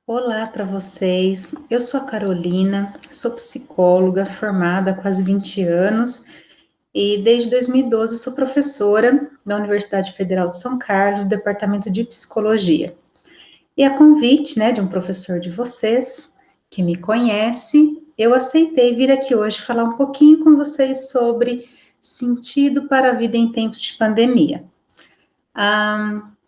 Olá para vocês. Eu sou a Carolina, sou psicóloga formada há quase 20 anos e desde 2012 sou professora da Universidade Federal de São Carlos, do Departamento de Psicologia. E a convite, de um professor de vocês que me conhece, eu aceitei vir aqui hoje falar um pouquinho com vocês sobre sentido para a vida em tempos de pandemia.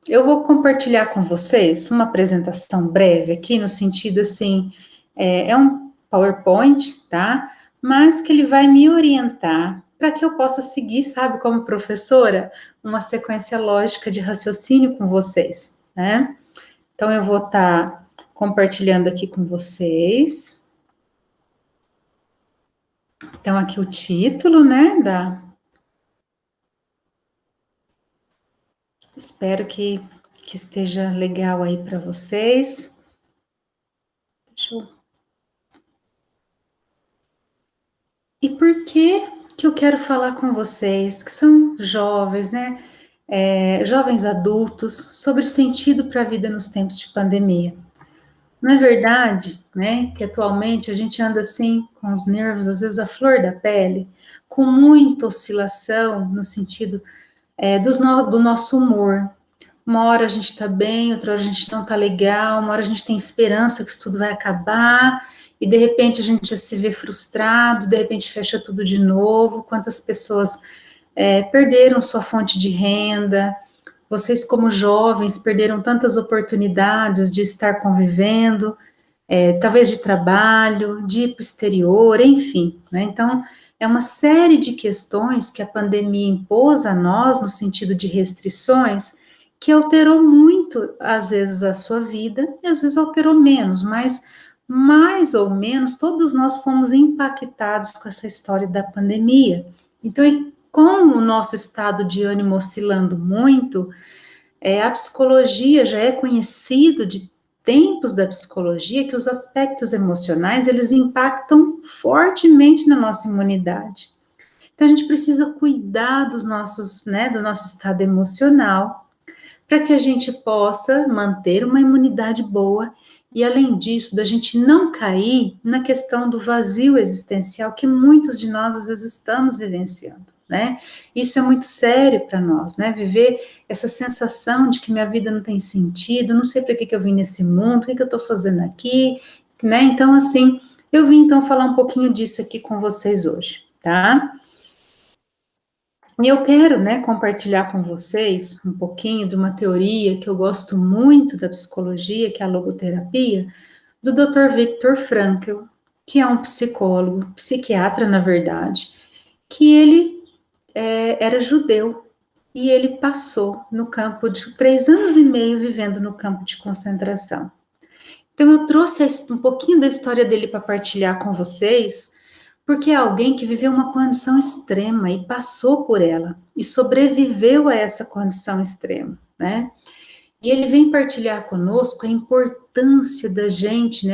Eu vou compartilhar com vocês uma apresentação breve aqui, no sentido assim, é um PowerPoint, tá? Mas que ele vai me orientar para que eu possa seguir, sabe, como professora, uma sequência lógica de raciocínio com vocês, né? Então, eu vou estar compartilhando aqui com vocês. Então, aqui o título, né, Espero que esteja legal aí para vocês. Deixa eu E por que eu quero falar com vocês, que são jovens, né? Jovens adultos, sobre sentido para a vida nos tempos de pandemia. Não é verdade, né, que atualmente a gente anda assim, com os nervos, às vezes, à flor da pele, com muita oscilação no sentido do nosso humor. Uma hora a gente está bem, outra hora a gente não está legal, uma hora a gente tem esperança que isso tudo vai acabar, e de repente a gente já se vê frustrado, de repente fecha tudo de novo. Quantas pessoas perderam sua fonte de renda, vocês como jovens perderam tantas oportunidades de estar convivendo, talvez de trabalho, de ir para o exterior, enfim, né? Então, é uma série de questões que a pandemia impôs a nós, no sentido de restrições, que alterou muito, às vezes, a sua vida, e às vezes alterou menos, mas mais ou menos todos nós fomos impactados com essa história da pandemia. Então, com o nosso estado de ânimo oscilando muito, a psicologia já é conhecido de tempos da psicologia que os aspectos emocionais eles impactam fortemente na nossa imunidade. Então a gente precisa cuidar dos nossos, do nosso estado emocional para que a gente possa manter uma imunidade boa e além disso, da gente não cair na questão do vazio existencial que muitos de nós às vezes estamos vivenciando, né? Isso é muito sério para nós, né? Viver essa sensação de que minha vida não tem sentido, não sei para que eu vim nesse mundo, o que eu estou fazendo aqui, né? Então, assim, eu vim então falar um pouquinho disso aqui com vocês hoje, tá? E eu quero, compartilhar com vocês um pouquinho de uma teoria que eu gosto muito da psicologia, que é a logoterapia, do Dr. Viktor Frankl, que é um psicólogo, psiquiatra, na verdade, que ele era judeu e ele passou no campo de 3 anos e meio vivendo no campo de concentração. Então, eu trouxe um pouquinho da história dele para partilhar com vocês, porque é alguém que viveu uma condição extrema e passou por ela e sobreviveu a essa condição extrema, né? E ele vem partilhar conosco a importância da gente,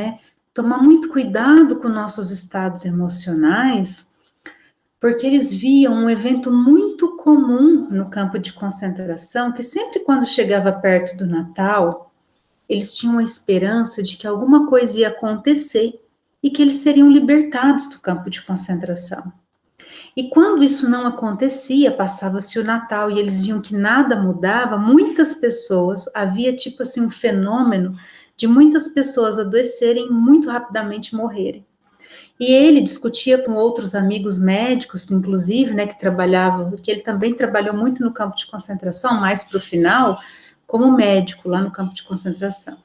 tomar muito cuidado com nossos estados emocionais, porque eles viam um evento muito comum no campo de concentração, que sempre quando chegava perto do Natal, eles tinham a esperança de que alguma coisa ia acontecer e que eles seriam libertados do campo de concentração. E quando isso não acontecia, passava-se o Natal e eles viam que nada mudava, muitas pessoas, havia tipo assim um fenômeno de muitas pessoas adoecerem e muito rapidamente morrerem. E ele discutia com outros amigos médicos, inclusive, que trabalhavam, porque ele também trabalhou muito no campo de concentração, mais para o final, como médico lá no campo de concentração.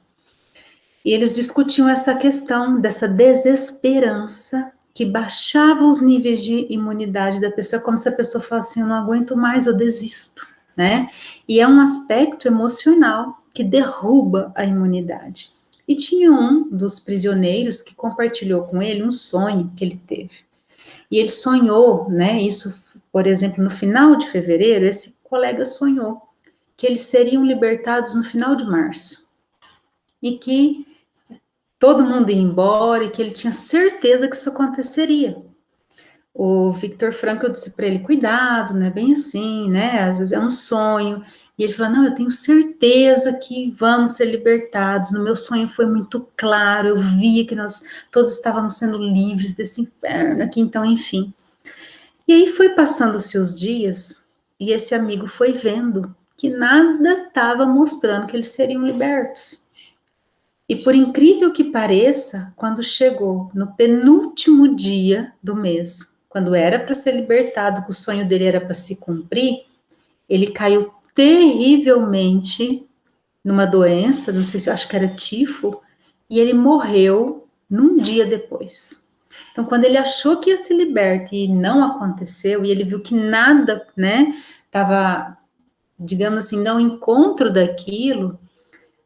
E eles discutiam essa questão dessa desesperança que baixava os níveis de imunidade da pessoa, como se a pessoa falasse assim, eu não aguento mais, eu desisto, né? E é um aspecto emocional que derruba a imunidade. E tinha um dos prisioneiros que compartilhou com ele um sonho que ele teve. E ele sonhou, isso, por exemplo, no final de fevereiro, esse colega sonhou que eles seriam libertados no final de março. E que todo mundo ia embora e que ele tinha certeza que isso aconteceria. O Viktor Frankl disse para ele, cuidado, não é bem assim, às vezes é um sonho. E ele falou, não, eu tenho certeza que vamos ser libertados, no meu sonho foi muito claro, eu via que nós todos estávamos sendo livres desse inferno aqui, então, enfim. E aí foi passando-se os dias, e esse amigo foi vendo que nada estava mostrando que eles seriam libertos. E por incrível que pareça, quando chegou no penúltimo dia do mês, quando era para ser libertado, que o sonho dele era para se cumprir, ele caiu terrivelmente numa doença, não sei se eu acho que era tifo, e ele morreu num dia depois. Então, quando ele achou que ia se libertar e não aconteceu, e ele viu que nada, né, estava, digamos assim, não encontro daquilo,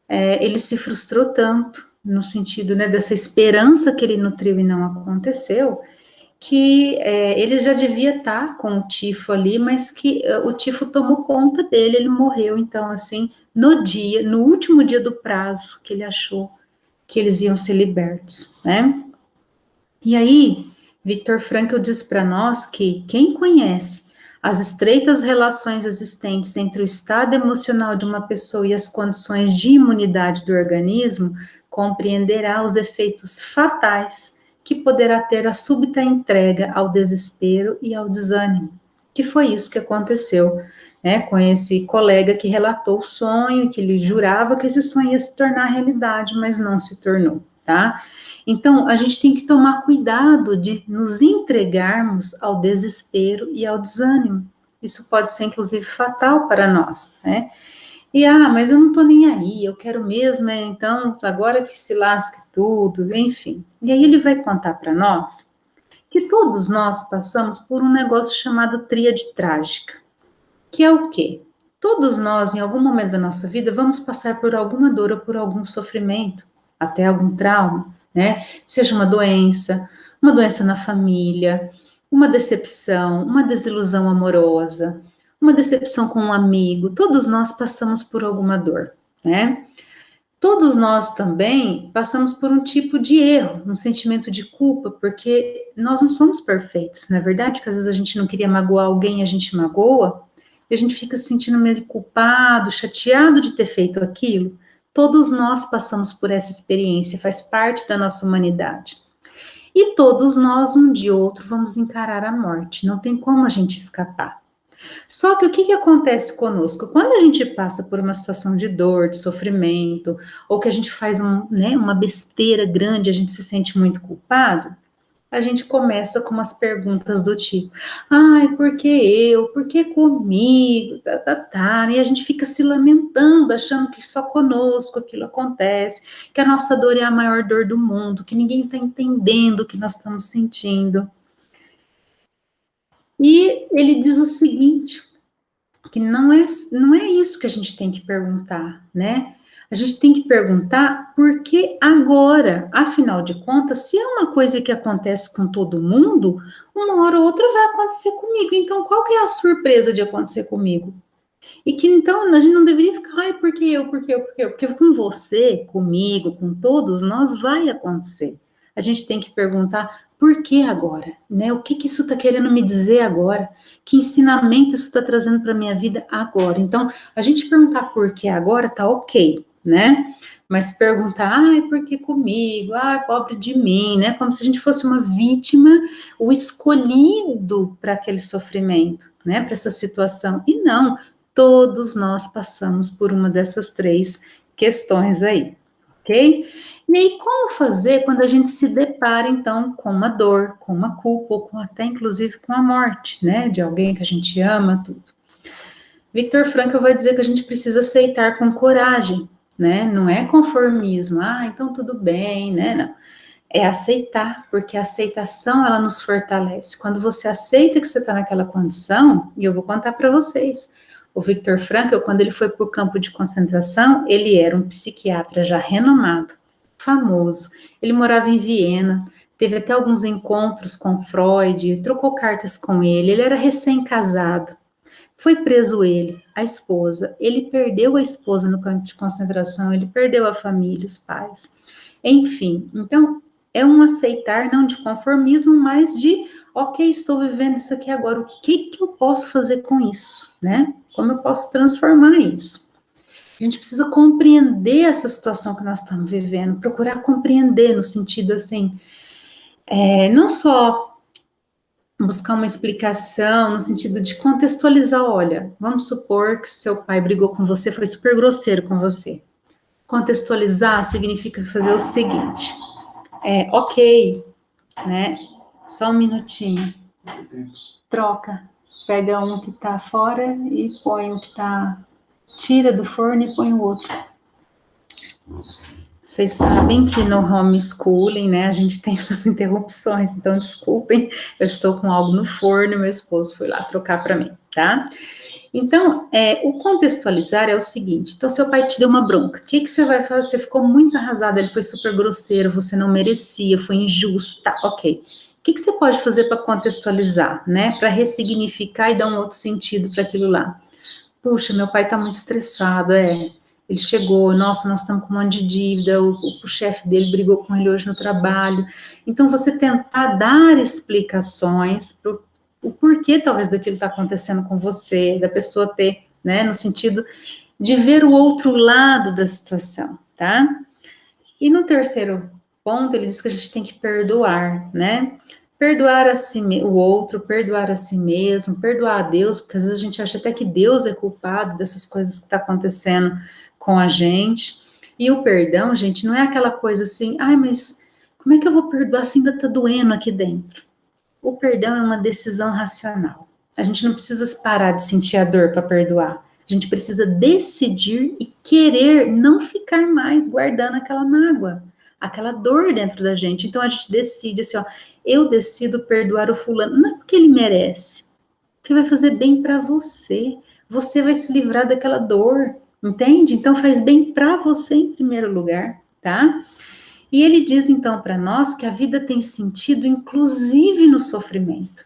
ele se frustrou tanto, no sentido, né, dessa esperança que ele nutriu e não aconteceu, que ele já devia estar com o tifo ali, mas que o tifo tomou conta dele, ele morreu, então, assim, no último dia do prazo que ele achou que eles iam ser libertos, né? E aí, Viktor Frankl diz para nós que quem conhece as estreitas relações existentes entre o estado emocional de uma pessoa e as condições de imunidade do organismo, compreenderá os efeitos fatais que poderá ter a súbita entrega ao desespero e ao desânimo. Que foi isso que aconteceu, né, com esse colega que relatou o sonho, que ele jurava que esse sonho ia se tornar realidade, mas não se tornou, tá? Então, a gente tem que tomar cuidado de nos entregarmos ao desespero e ao desânimo. Isso pode ser, inclusive, fatal para nós, né? E, mas eu não tô nem aí, eu quero mesmo, então, agora que se lasque tudo, enfim. E aí ele vai contar para nós que todos nós passamos por um negócio chamado tríade trágica, que é o quê? Todos nós, em algum momento da nossa vida, vamos passar por alguma dor ou por algum sofrimento, até algum trauma, né? Seja uma doença na família, uma decepção, uma desilusão amorosa, uma decepção com um amigo. Todos nós passamos por alguma dor, né? Todos nós também passamos por um tipo de erro, um sentimento de culpa, porque nós não somos perfeitos, não é verdade? Que às vezes a gente não queria magoar alguém, a gente magoa, e a gente fica se sentindo meio culpado, chateado de ter feito aquilo. Todos nós passamos por essa experiência, faz parte da nossa humanidade. E todos nós, um dia ou outro, vamos encarar a morte, não tem como a gente escapar. Só que o que acontece conosco? Quando a gente passa por uma situação de dor, de sofrimento, ou que a gente faz uma besteira grande, a gente se sente muito culpado, a gente começa com umas perguntas do tipo, ai, por que eu? Por que comigo? Tá, tá, tá. E a gente fica se lamentando, achando que só conosco aquilo acontece, que a nossa dor é a maior dor do mundo, que ninguém está entendendo o que nós estamos sentindo. E ele diz o seguinte, que não é isso que a gente tem que perguntar, né? A gente tem que perguntar por que agora, afinal de contas, se é uma coisa que acontece com todo mundo, uma hora ou outra vai acontecer comigo. Então, qual que é a surpresa de acontecer comigo? E que então a gente não deveria ficar, ai, por que eu, por que eu, por que eu? Porque com você, comigo, com todos nós vai acontecer. A gente tem que perguntar por que agora, né? O que isso está querendo me dizer agora? Que ensinamento isso está trazendo para minha vida agora? Então, a gente perguntar por que agora tá ok, né? Mas perguntar, ai, por que comigo? Ai, pobre de mim, né? Como se a gente fosse uma vítima, o escolhido para aquele sofrimento, né? Para essa situação. E não, todos nós passamos por uma dessas três questões aí, ok? E aí, como fazer quando a gente se depara, então, com uma dor, com uma culpa, ou com até, inclusive, com a morte, né, de alguém que a gente ama, tudo. Viktor Frankl vai dizer que a gente precisa aceitar com coragem, né, não é conformismo, então tudo bem, né, não. É aceitar, porque a aceitação, ela nos fortalece. Quando você aceita que você está naquela condição, e eu vou contar para vocês, o Viktor Frankl, quando ele foi para o campo de concentração, ele era um psiquiatra já renomado, famoso. Ele morava em Viena, teve até alguns encontros com Freud, trocou cartas com ele. Ele era recém-casado. Foi preso ele, a esposa. Ele perdeu a esposa no campo de concentração, ele perdeu a família, os pais. Enfim, então É um aceitar, não de conformismo, mas de, ok, estou vivendo isso aqui agora, o que eu posso fazer com isso, né? Como eu posso transformar isso? A gente precisa compreender essa situação que nós estamos vivendo, procurar compreender no sentido assim, não só buscar uma explicação, no sentido de contextualizar, olha, vamos supor que seu pai brigou com você, foi super grosseiro com você. Contextualizar significa fazer o seguinte, ok, né? Só um minutinho. Troca. Pega um que tá fora e põe o que tá. Tira do forno e põe o outro. Vocês sabem que no homeschooling, né, a gente tem essas interrupções, então desculpem, eu estou com algo no forno e meu esposo foi lá trocar para mim, tá? Então, o contextualizar é o seguinte, então seu pai te deu uma bronca, o que você vai fazer? Você ficou muito arrasado, ele foi super grosseiro, você não merecia, foi injusto, tá, ok. O que você pode fazer para contextualizar, né, para ressignificar e dar um outro sentido para aquilo lá? Puxa, meu pai tá muito estressado, ele chegou, nossa, nós estamos com um monte de dívida, o chefe dele brigou com ele hoje no trabalho. Então, você tentar dar explicações para o porquê, talvez, daquilo está acontecendo com você, da pessoa ter, né, no sentido de ver o outro lado da situação, tá? E no terceiro ponto, ele diz que a gente tem que perdoar, né? Perdoar a si, o outro, perdoar a si mesmo, perdoar a Deus, porque às vezes a gente acha até que Deus é culpado dessas coisas que está acontecendo com a gente. E o perdão, gente, não é aquela coisa assim, ai, mas como é que eu vou perdoar se ainda está doendo aqui dentro? O perdão é uma decisão racional. A gente não precisa parar de sentir a dor para perdoar. A gente precisa decidir e querer não ficar mais guardando aquela mágoa, aquela dor dentro da gente. Então a gente decide assim, ó, eu decido perdoar o fulano, não é porque ele merece, porque vai fazer bem para você. Você vai se livrar daquela dor, entende? Então faz bem para você em primeiro lugar, tá? E ele diz então para nós que a vida tem sentido inclusive no sofrimento.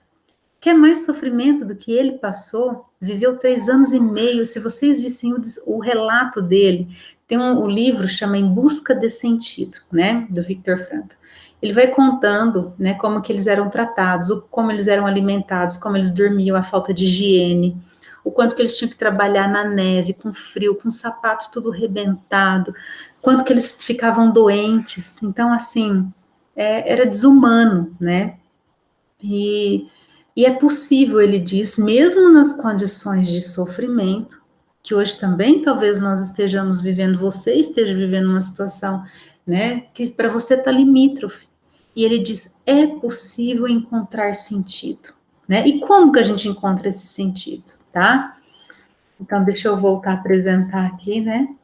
Quer mais sofrimento do que ele passou? Viveu 3 anos e meio. Se vocês vissem o relato dele, tem o livro chama Em Busca de Sentido, né, do Viktor Frankl. Ele vai contando, né, como que eles eram tratados, como eles eram alimentados, como eles dormiam, a falta de higiene, o quanto que eles tinham que trabalhar na neve, com frio, com o sapato tudo rebentado, quanto que eles ficavam doentes. Então, assim, era desumano, né? E, e é possível, ele diz, mesmo nas condições de sofrimento, que hoje também talvez nós estejamos vivendo, você esteja vivendo uma situação, né, que para você está limítrofe. E ele diz, é possível encontrar sentido, né? E como que a gente encontra esse sentido, tá? Então, deixa eu voltar a apresentar aqui, né?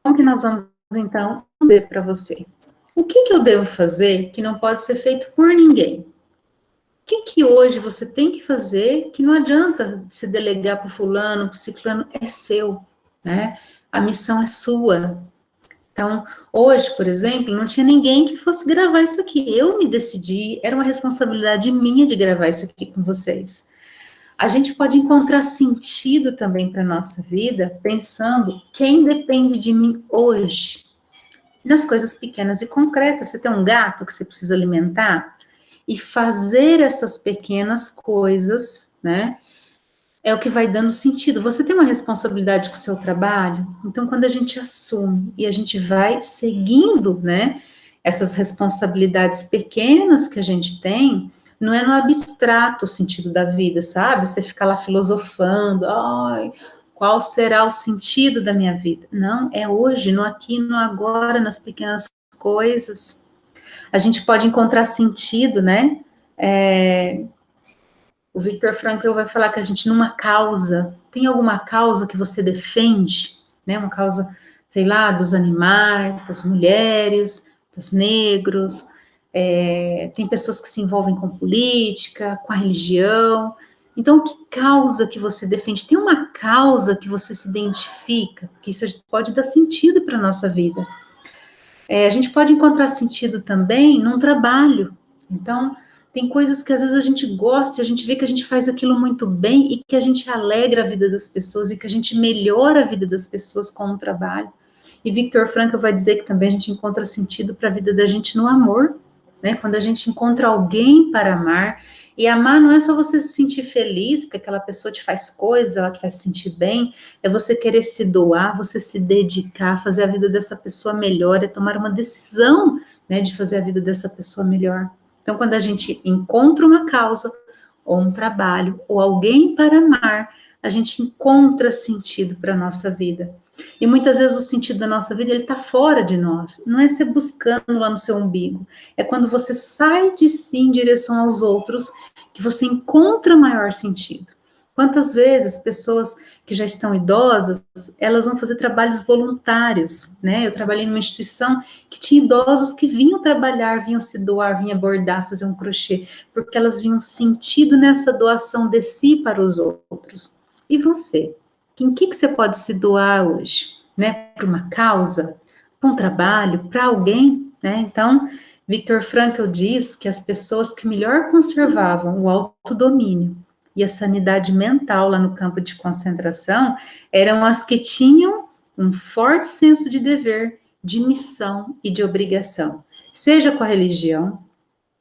Como que nós vamos, então, dizer para você? O que eu devo fazer que não pode ser feito por ninguém? Que hoje você tem que fazer que não adianta se delegar para o fulano, para o ciclano, é seu, né? A missão é sua. Então, hoje, por exemplo, não tinha ninguém que fosse gravar isso aqui. Eu me decidi, era uma responsabilidade minha de gravar isso aqui com vocês. A gente pode encontrar sentido também para a nossa vida pensando quem depende de mim hoje. Nas coisas pequenas e concretas. Você tem um gato que você precisa alimentar? E fazer essas pequenas coisas, né, é o que vai dando sentido. Você tem uma responsabilidade com o seu trabalho, então quando a gente assume e a gente vai seguindo, né, essas responsabilidades pequenas que a gente tem, não é no abstrato o sentido da vida, sabe? Você fica lá filosofando, ai, qual será o sentido da minha vida? Não, é hoje, no aqui, no agora, nas pequenas coisas. A gente pode encontrar sentido, né? O Viktor Frankl vai falar que a gente, numa causa, tem alguma causa que você defende, né? Uma causa, sei lá, dos animais, das mulheres, dos negros. Tem pessoas que se envolvem com política, com a religião. Então, que causa que você defende? Tem uma causa que você se identifica, que isso pode dar sentido para a nossa vida. A gente pode encontrar sentido também num trabalho. Então, Tem coisas que às vezes a gente gosta, e a gente vê que a gente faz aquilo muito bem e que a gente alegra a vida das pessoas e que a gente melhora a vida das pessoas com o trabalho. E Viktor Frankl vai dizer que também a gente encontra sentido para a vida da gente no amor, né? Quando a gente encontra alguém para amar, e amar não é só você se sentir feliz, porque aquela pessoa te faz coisa, ela te faz sentir bem, é você querer se doar, você se dedicar, fazer a vida dessa pessoa melhor, é tomar uma decisão, né, de fazer a vida dessa pessoa melhor. Então, quando a gente encontra uma causa, ou um trabalho, ou alguém para amar, a gente encontra sentido para a nossa vida. E muitas vezes o sentido da nossa vida, ele está fora de nós. Não é você buscando lá no seu umbigo. É quando você sai de si em direção aos outros que você encontra maior sentido. Quantas vezes pessoas que já estão idosas, elas vão fazer trabalhos voluntários, né? Eu trabalhei numa instituição que tinha idosos que vinham trabalhar, vinham se doar, vinham bordar, fazer um crochê, porque elas viam sentido nessa doação de si para os outros. E você? Em que você pode se doar hoje, né? Para uma causa, para um trabalho, para alguém, né? Então, Viktor Frankl diz que as pessoas que melhor conservavam o autodomínio e a sanidade mental lá no campo de concentração eram as que tinham um forte senso de dever, de missão e de obrigação, seja com a religião,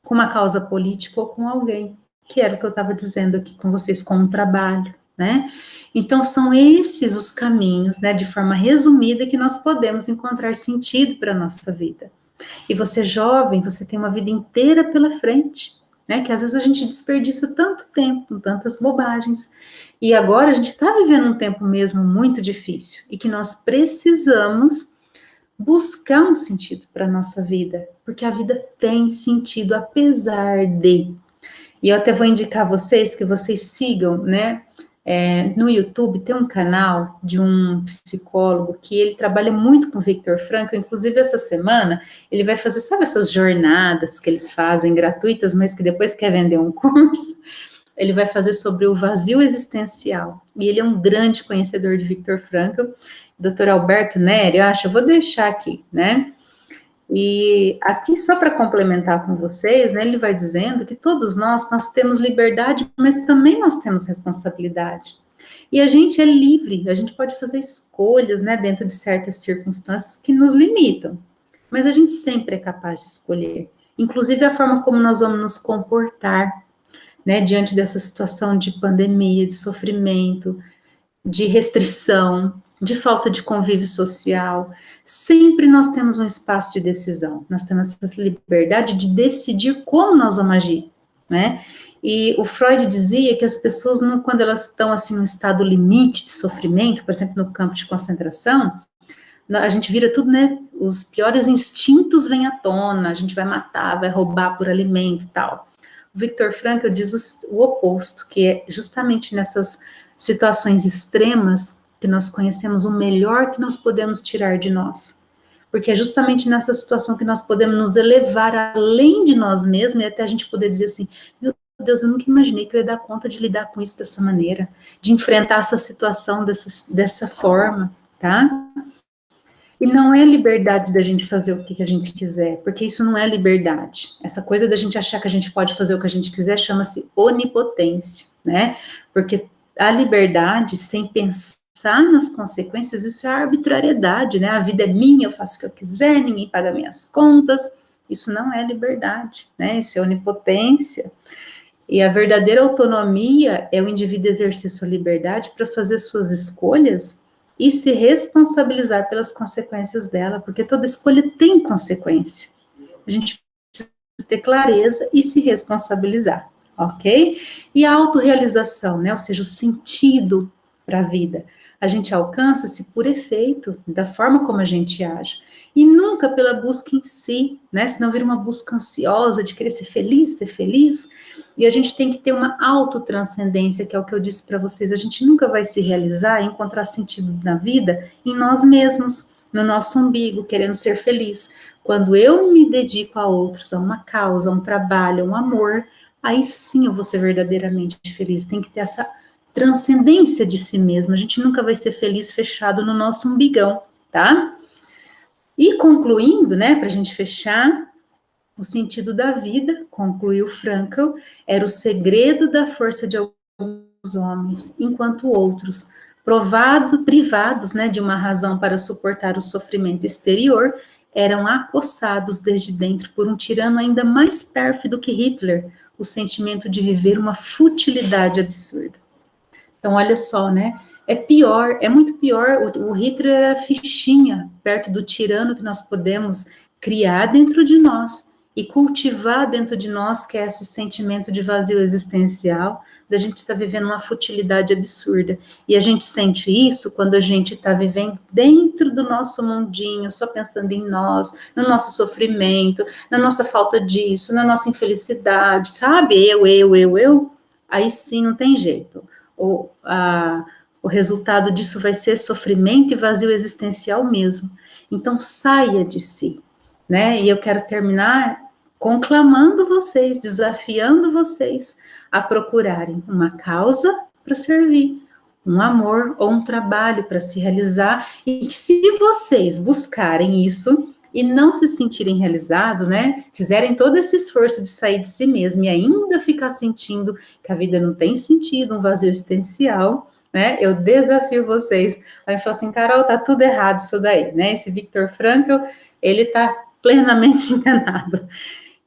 com uma causa política ou com alguém, que era o que eu estava dizendo aqui com vocês, com um trabalho, né? Então, são esses os caminhos, né, de forma resumida, que nós podemos encontrar sentido para a nossa vida. E você jovem, você tem uma vida inteira pela frente, né, que às vezes a gente desperdiça tanto tempo, tantas bobagens, e agora a gente está vivendo um tempo mesmo muito difícil, e que nós precisamos buscar um sentido para a nossa vida, porque a vida tem sentido apesar de. E eu até vou indicar a vocês que vocês sigam, né? No YouTube tem um canal de um psicólogo que ele trabalha muito com Viktor Frankl, inclusive essa semana ele vai fazer, sabe essas jornadas que eles fazem gratuitas, mas que depois quer vender um curso? Ele vai fazer sobre o vazio existencial, e ele é um grande conhecedor de Viktor Frankl, Dr. Alberto Neri, eu acho, eu vou deixar aqui, né? E aqui, só para complementar com vocês, né, ele vai dizendo que todos nós temos liberdade, mas também nós temos responsabilidade. E a gente é livre, a gente pode fazer escolhas, né, dentro de certas circunstâncias que nos limitam, mas a gente sempre é capaz de escolher, inclusive a forma como nós vamos nos comportar, né, diante dessa situação de pandemia, de sofrimento, de restrição, de falta de convívio social. Sempre nós temos um espaço de decisão, nós temos essa liberdade de decidir como nós vamos agir, né? E o Freud dizia que as pessoas, quando elas estão assim, num estado limite de sofrimento, por exemplo, no campo de concentração, a gente vira tudo, né? Os piores instintos vêm à tona, a gente vai matar, vai roubar por alimento e tal. O Viktor Frankl diz o oposto, que é justamente nessas situações extremas que nós conhecemos o melhor que nós podemos tirar de nós. Porque é justamente nessa situação que nós podemos nos elevar além de nós mesmos e até a gente poder dizer assim, meu Deus, eu nunca imaginei que eu ia dar conta de lidar com isso dessa maneira, de enfrentar essa situação dessa forma, tá? E não é liberdade da gente fazer o que a gente quiser, porque isso não é liberdade. Essa coisa da gente achar que a gente pode fazer o que a gente quiser chama-se onipotência, né? Porque a liberdade, sem pensar nas consequências, isso é arbitrariedade, né? A vida é minha, eu faço o que eu quiser, ninguém paga minhas contas. Isso não é liberdade, né? Isso é onipotência. E a verdadeira autonomia é o indivíduo exercer sua liberdade para fazer suas escolhas e se responsabilizar pelas consequências dela, porque toda escolha tem consequência. A gente precisa ter clareza e se responsabilizar, ok? E a autorrealização, né? Ou seja, o sentido para a vida. A gente alcança-se por efeito da forma como a gente age. E nunca pela busca em si, né? Senão vira uma busca ansiosa de querer ser feliz. E a gente tem que ter uma autotranscendência, que é o que eu disse para vocês. A gente nunca vai se realizar, encontrar sentido na vida em nós mesmos, no nosso umbigo, querendo ser feliz. Quando eu me dedico a outros, a uma causa, a um trabalho, a um amor, aí sim eu vou ser verdadeiramente feliz. Tem que ter essa transcendência de si mesmo. A gente nunca vai ser feliz fechado no nosso umbigão, tá? E concluindo, né, para a gente fechar, O sentido da vida, concluiu Frankl, era o segredo da força de alguns homens, enquanto outros, privados, né, de uma razão para suportar o sofrimento exterior, eram acossados desde dentro por um tirano ainda mais pérfido que Hitler, o sentimento de viver uma futilidade absurda. Então, olha só, né? É pior, é muito pior. O Hitler era a fichinha perto do tirano que nós podemos criar dentro de nós e cultivar dentro de nós, que é esse sentimento de vazio existencial, da gente estar vivendo uma futilidade absurda. E a gente sente isso quando a gente está vivendo dentro do nosso mundinho, só pensando em nós, no nosso sofrimento, na nossa falta disso, na nossa infelicidade, sabe? Eu. Aí sim não tem jeito. O resultado disso vai ser sofrimento e vazio existencial mesmo. Então, saia de si, né? E eu quero terminar conclamando vocês, desafiando vocês a procurarem uma causa para servir, um amor ou um trabalho para se realizar, e que se vocês buscarem isso e não se sentirem realizados, né, fizerem todo esse esforço de sair de si mesmo e ainda ficar sentindo que a vida não tem sentido, um vazio existencial, né, eu desafio vocês a falar assim, Carol, tá tudo errado isso daí, né, esse Viktor Frankl, ele tá plenamente enganado.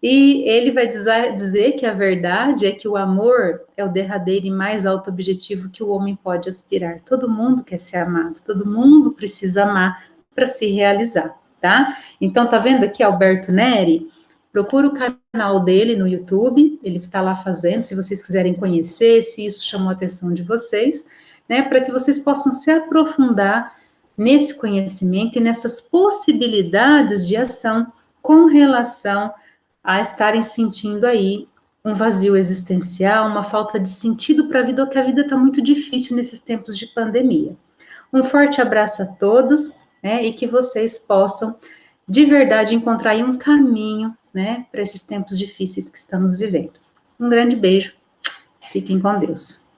E ele vai dizer que a verdade é que o amor é o derradeiro e mais alto objetivo que o homem pode aspirar. Todo mundo quer ser amado, todo mundo precisa amar para se realizar, tá? Então, tá vendo aqui Alberto Neri? Procura o canal dele no YouTube, ele está lá fazendo, se vocês quiserem conhecer, se isso chamou a atenção de vocês, né, para que vocês possam se aprofundar nesse conhecimento e nessas possibilidades de ação com relação a estarem sentindo aí um vazio existencial, uma falta de sentido para a vida, ou que a vida está muito difícil nesses tempos de pandemia. Um forte abraço a todos, né, e que vocês possam, de verdade, encontrar aí um caminho, né, para esses tempos difíceis que estamos vivendo. Um grande beijo, fiquem com Deus.